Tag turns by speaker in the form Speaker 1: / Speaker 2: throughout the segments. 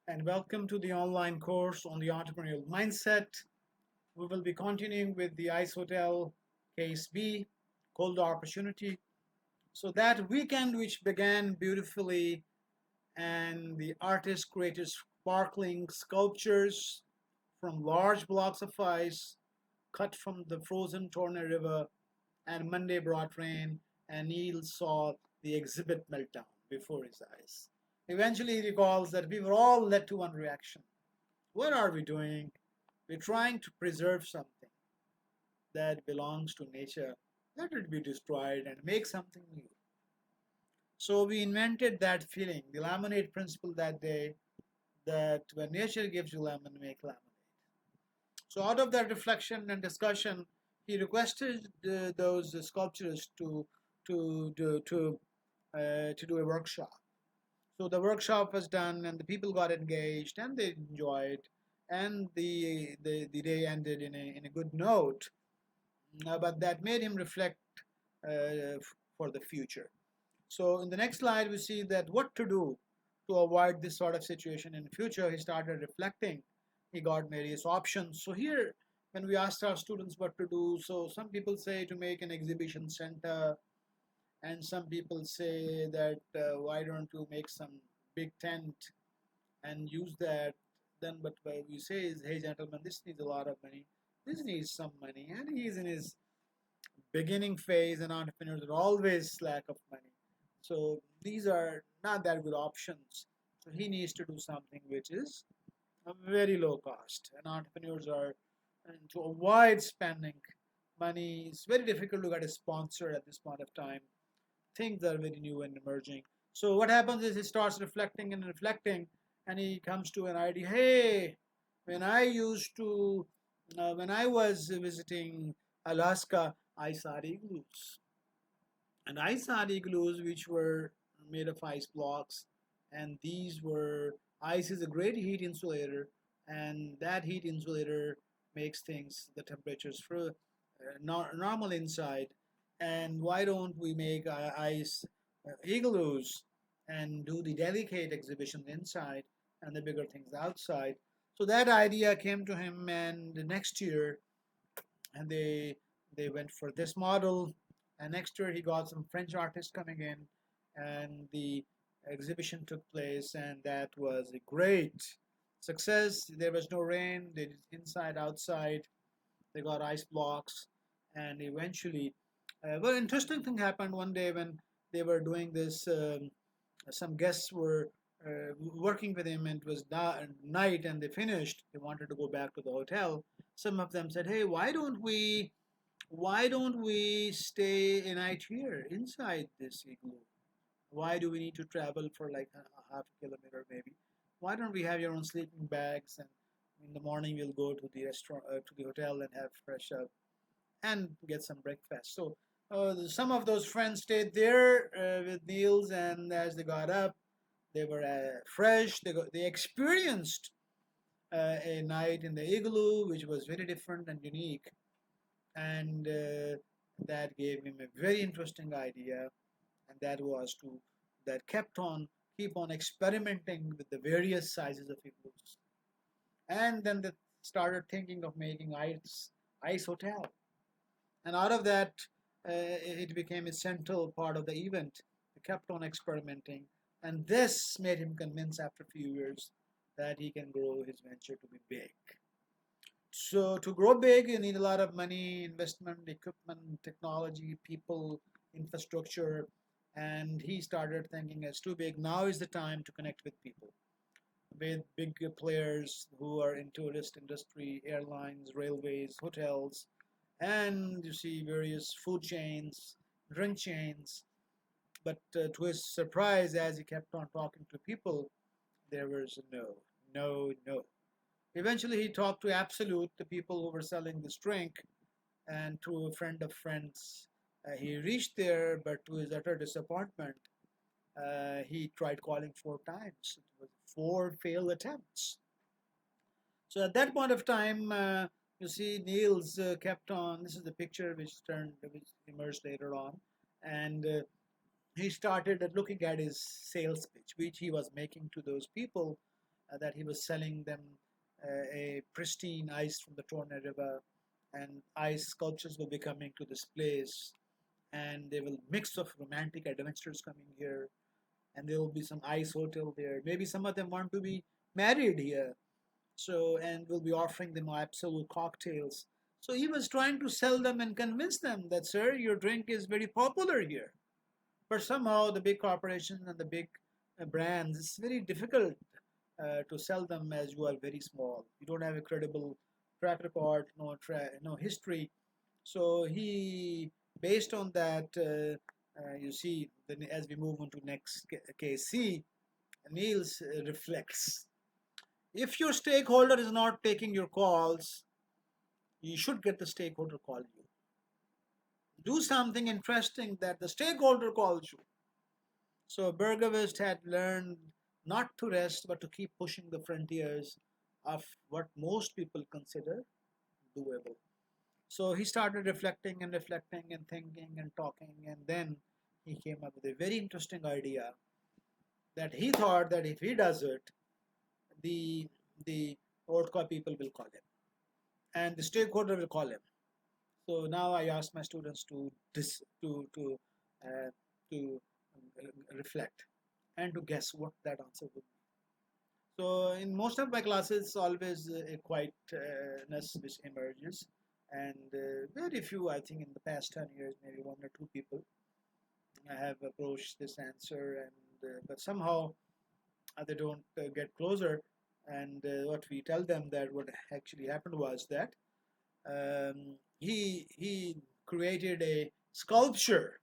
Speaker 1: and welcome to the online course on the entrepreneurial mindset. We will be continuing with the ICE Hotel Case B, Cold Opportunity. So that weekend, which began beautifully, and the artist created sparkling sculptures from large blocks of ice cut from the frozen Torne River, and Monday brought rain, and Neil saw the exhibit melt down before his eyes. Eventually, he recalls that we were all led to one reaction. What are we doing? We're trying to preserve something that belongs to nature. Let it be destroyed and make something new. So we invented that feeling, the lemonade principle that day, that when nature gives you lemon, make lemonade. So out of that reflection and discussion, he requested those sculptors to do a workshop. So the workshop was done, and the people got engaged, and they enjoyed, and the day ended in a good note. But that made him reflect for the future. So in the next slide, we see that what to do to avoid this sort of situation in the future. He started reflecting. He got various options. So here, when we asked our students what to do, so some people say to make an exhibition center, and some people say that why don't you make some big tent and use that. Then but what we say is, hey gentlemen, this needs a lot of money, this needs some money, and he's in his beginning phase, and entrepreneurs are always lack of money. So these are not that good options. So he needs to do something which is a very low cost. And entrepreneurs are, and to avoid spending money, it's very difficult to get a sponsor at this point of time. Things are very new and emerging. So what happens is he starts reflecting and reflecting, and he comes to an idea. Hey, when I used to, when I was visiting Alaska, I saw igloos, and I saw igloos which were made of ice blocks, and these were ice is a great heat insulator, and that heat insulator makes things the temperatures for normal inside. And why don't we make ice igloos and do the delicate exhibitions inside and the bigger things outside? So that idea came to him, and the next year, and they went for this model. And next year he got some French artists coming in, and the exhibition took place, and that was a great success. There was no rain, they did inside outside, they got ice blocks, and eventually well, interesting thing happened one day when they were doing this. Some guests were working with him, and it was night, and they finished. They wanted to go back to the hotel. Some of them said, "Hey, why don't we stay a night here inside this igloo? Why do we need to travel for like a half a kilometer maybe? Why don't we have your own sleeping bags, and in the morning we'll go to the restaurant, to the hotel, and have fresh up and get some breakfast." So some of those friends stayed there with Niels, and as they got up, they were fresh. They experienced a night in the igloo, which was very different and unique, and that gave him a very interesting idea, and that was to that kept on keep on experimenting with the various sizes of igloos, and then they started thinking of making ice hotel, and out of that, it became a central part of the event. He kept on experimenting, and this made him convinced after a few years that he can grow his venture to be big. So to grow big, you need a lot of money, investment, equipment, technology, people, infrastructure, and he started thinking it's too big. Now is the time to connect with people, with big players who are in tourist industry, airlines, railways, hotels, and you see various food chains, drink chains. But to his surprise, as he kept on talking to people, there was a no, no, no. Eventually, he talked to Absolute, the people who were selling this drink, and to a friend of friends. He reached there, but to his utter disappointment, he tried calling 4 times. It was 4 failed attempts. So at that point of time, you see Niels kept on. This is the picture which emerged later on, and he started looking at his sales pitch, which he was making to those people, that he was selling them a pristine ice from the Torne River, and ice sculptures will be coming to this place, and they will mix of romantic adventures coming here, and there will be some ice hotel there. Maybe some of them want to be married here, so and we'll be offering them absolute cocktails. So he was trying to sell them and convince them that, sir, your drink is very popular here. But somehow the big corporations and the big brands, it's very difficult to sell them as you are very small. You don't have a credible track record, no history. So he, based on that, you see, then as we move on to next case C, Niels reflects. If your stakeholder is not taking your calls, you should get the stakeholder call you. Do something interesting that the stakeholder calls you. So Bergevist had learned not to rest but to keep pushing the frontiers of what most people consider doable. So he started reflecting and thinking and talking, and then he came up with a very interesting idea that he thought that if he does it, the the Vodka people will call him, and the stakeholder will call him. So now I ask my students to uh, to reflect and to guess what that answer would be. So in most of my classes, always a quietness which emerges, and very few, I think, in the past 10 years, maybe one or two people have approached this answer, and but somehow they don't get closer. And what we tell them that what actually happened was that he created a sculpture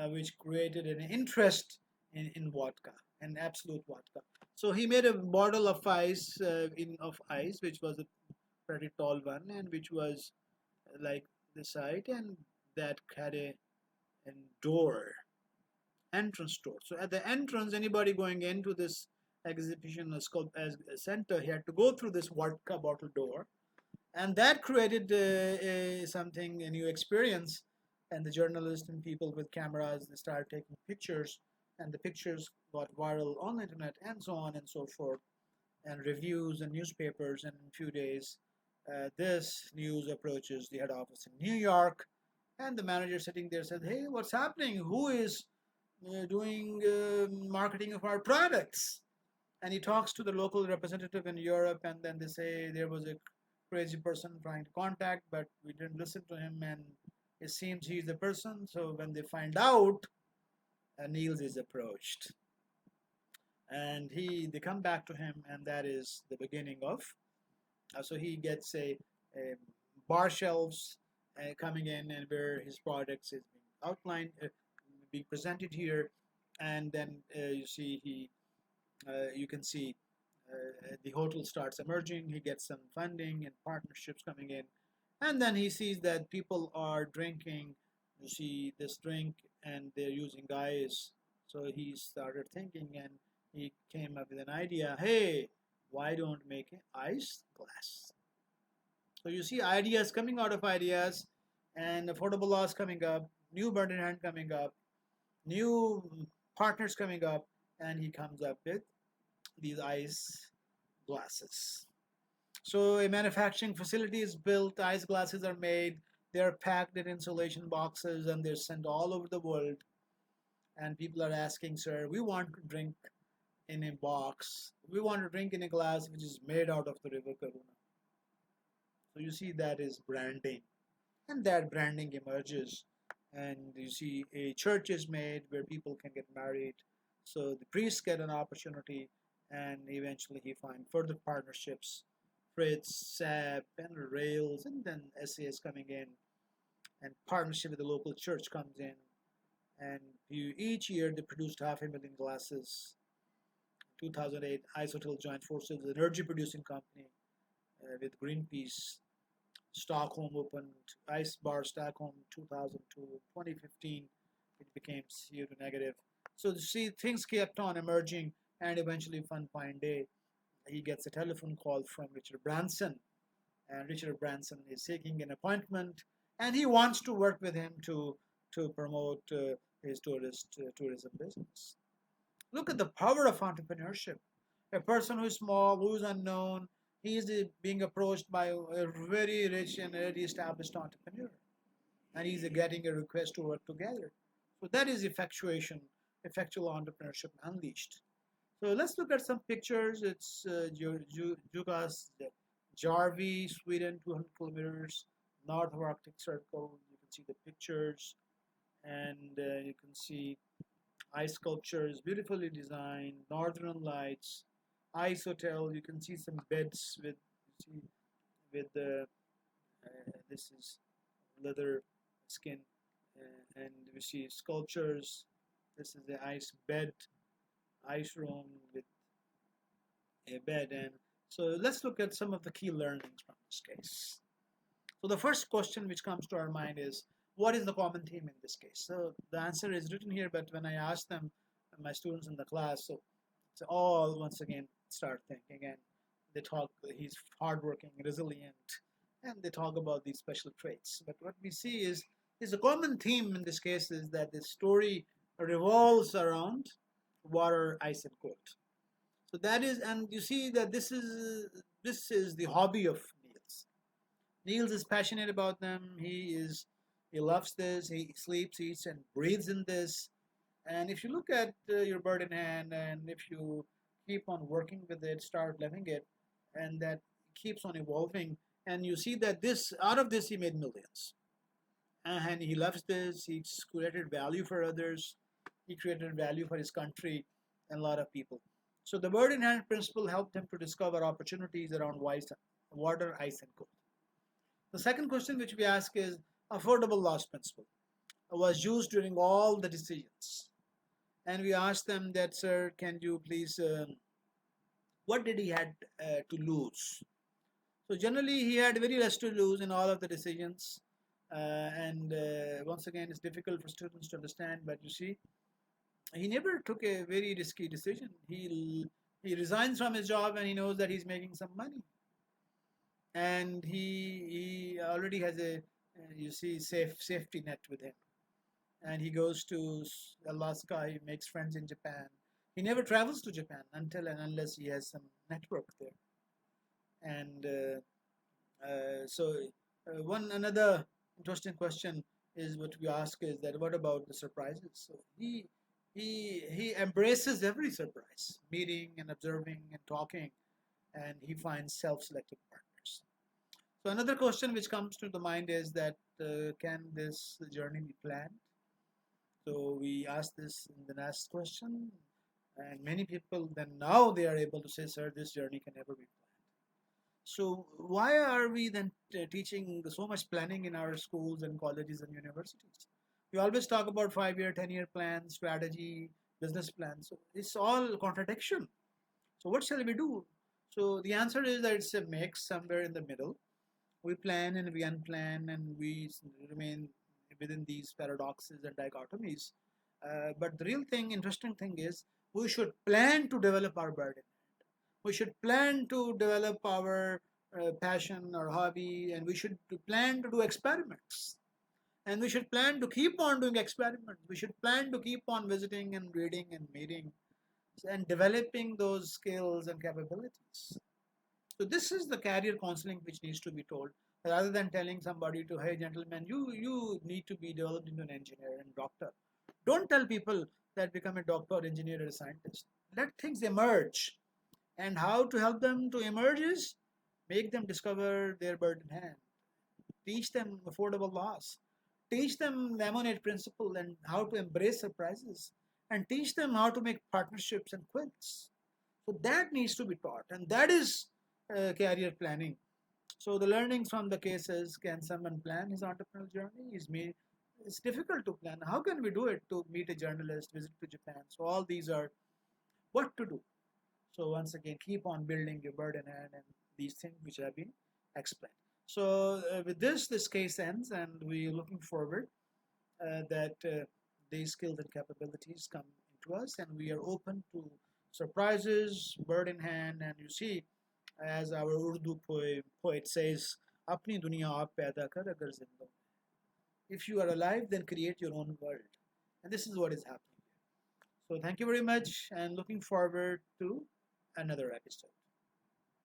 Speaker 1: which created an interest in vodka and absolute vodka. So he made a bottle of ice of ice, which was a pretty tall one, and which was like this height, and that had a door, entrance door. So at the entrance, anybody going into this exhibition as a center, he had to go through this vodka bottle door, and that created something, a new experience. And the journalists and people with cameras, they started taking pictures, and the pictures got viral on the internet, and so on and so forth, and reviews and newspapers. And in a few days, this news approaches the head office in New York, and the manager sitting there said, "Hey, what's happening? Who is doing marketing of our products?" And he talks to the local representative in Europe, and then they say there was a crazy person trying to contact, but we didn't listen to him, and it seems he's the person. So when they find out, Niels is approached, and they come back to him, and that is the beginning of. So he gets a bar shelves coming in, and where his products is being outlined, being presented here, and then you can see the hotel starts emerging. He gets some funding and partnerships coming in, and then he sees that people are drinking. You see this drink, and they're using ice. So he started thinking, and he came up with an idea. Hey, why don't make an ice glass? So you see ideas coming out of ideas, and affordable laws coming up, new bird in hand coming up, new partners coming up, and he comes up with these ice glasses. So a manufacturing facility is built, ice glasses are made, they're packed in insulation boxes, and they're sent all over the world. And people are asking, sir, we want to drink in a box. We want to drink in a glass which is made out of the river Karuna. So you see that is branding. And that branding emerges. And you see a church is made where people can get married. So the priests get an opportunity, and eventually he finds further partnerships. Fritz, SAP, and Rails, and then SAS coming in, and partnership with the local church comes in. And each year they produced 500,000 glasses. 2008, Isotel joined forces with an energy producing company with Greenpeace. Stockholm opened, Ice Bar Stockholm 2002. 2015, it became CO2 negative. So you see, things kept on emerging, and eventually one fine day, he gets a telephone call from Richard Branson, and Richard Branson is seeking an appointment, and he wants to work with him to promote his tourism business. Look at the power of entrepreneurship. A person who is small, who is unknown, he is being approached by a very rich and already established entrepreneur, and he's getting a request to work together. So that is effectual entrepreneurship unleashed. So let's look at some pictures. It's Jukas, Jarvi, Sweden, 200 kilometers north of Arctic Circle. You can see the pictures, and you can see ice sculptures, beautifully designed, northern lights, ice hotel. You can see some beds with see with the this is leather skin, and we see sculptures. This is the ice bed, ice room with a bed, and so let's look at some of the key learnings from this case. So the first question which comes to our mind is, what is the common theme in this case? So the answer is written here, but when I ask them, my students in the class, so it's all once again start thinking, and they talk. He's hardworking, resilient, and they talk about these special traits. But what we see is a common theme in this case is that the story revolves around water, ice, and cold. So that is, and you see that this is the hobby of Niels. Niels is passionate about them. He loves this. He sleeps, eats, and breathes in this. And if you look at your bird in hand, and if you keep on working with it, start loving it, and that keeps on evolving, and you see that this out of this he made millions, and he loves this. He's created value for others. He created value for his country and a lot of people. So the bird in hand principle helped him to discover opportunities around water, ice, and cold. The second question which we ask is affordable loss principle was used during all the decisions. And we asked them that, sir, can you please, what did he had to lose? So generally he had very less to lose in all of the decisions. And once again, it's difficult for students to understand, but you see, he never took a very risky decision. He resigns from his job and he knows that he's making some money, and he already has a you see safety net with him, and he goes to Alaska. He makes friends in Japan. He never travels to Japan until and unless he has some network there. And so one another interesting question is what we ask is that what about the surprises? So he embraces every surprise, meeting and observing and talking, and he finds self-selected partners. So another question which comes to the mind is that can this journey be planned? So we ask this in the last question, and many people then now they are able to say, sir, this journey can never be planned. So why are we then teaching so much planning in our schools and colleges and universities? We always talk about 5-year, 10-year plans, strategy, business plans. So it's all contradiction. So what shall we do? So the answer is that it's a mix somewhere in the middle. We plan and we unplan, and we remain within these paradoxes and dichotomies. But the real thing, interesting thing is, we should plan to develop our burden. We should plan to develop our passion or hobby, and we should plan to do experiments. And we should plan to keep on doing experiments. We should plan to keep on visiting and reading and meeting and developing those skills and capabilities. So this is the career counseling which needs to be told, rather than telling somebody to, hey gentlemen, you need to be developed into an engineer and doctor. Don't tell people that become a doctor, engineer, or a scientist. Let things emerge. And how to help them to emerge is make them discover their bird in hand. Teach them affordable loss. Teach them lemonade principle and how to embrace surprises. And teach them how to make partnerships and quilts. So that needs to be taught, and that is career planning. So the learnings from the cases: can someone plan his entrepreneurial journey? It's difficult to plan. How can we do it? To meet a journalist, visit to Japan. So all these are what to do. So once again, keep on building your bird in hand and these things which have been explained. So with this case ends, and we're looking forward that these skills and capabilities come into us, and we are open to surprises, bird in hand. And you see, as our Urdu poet says, "Apni duniya aap paida kar agar zinda." If you are alive, then create your own world, and this is what is happening. So thank you very much, and looking forward to another episode.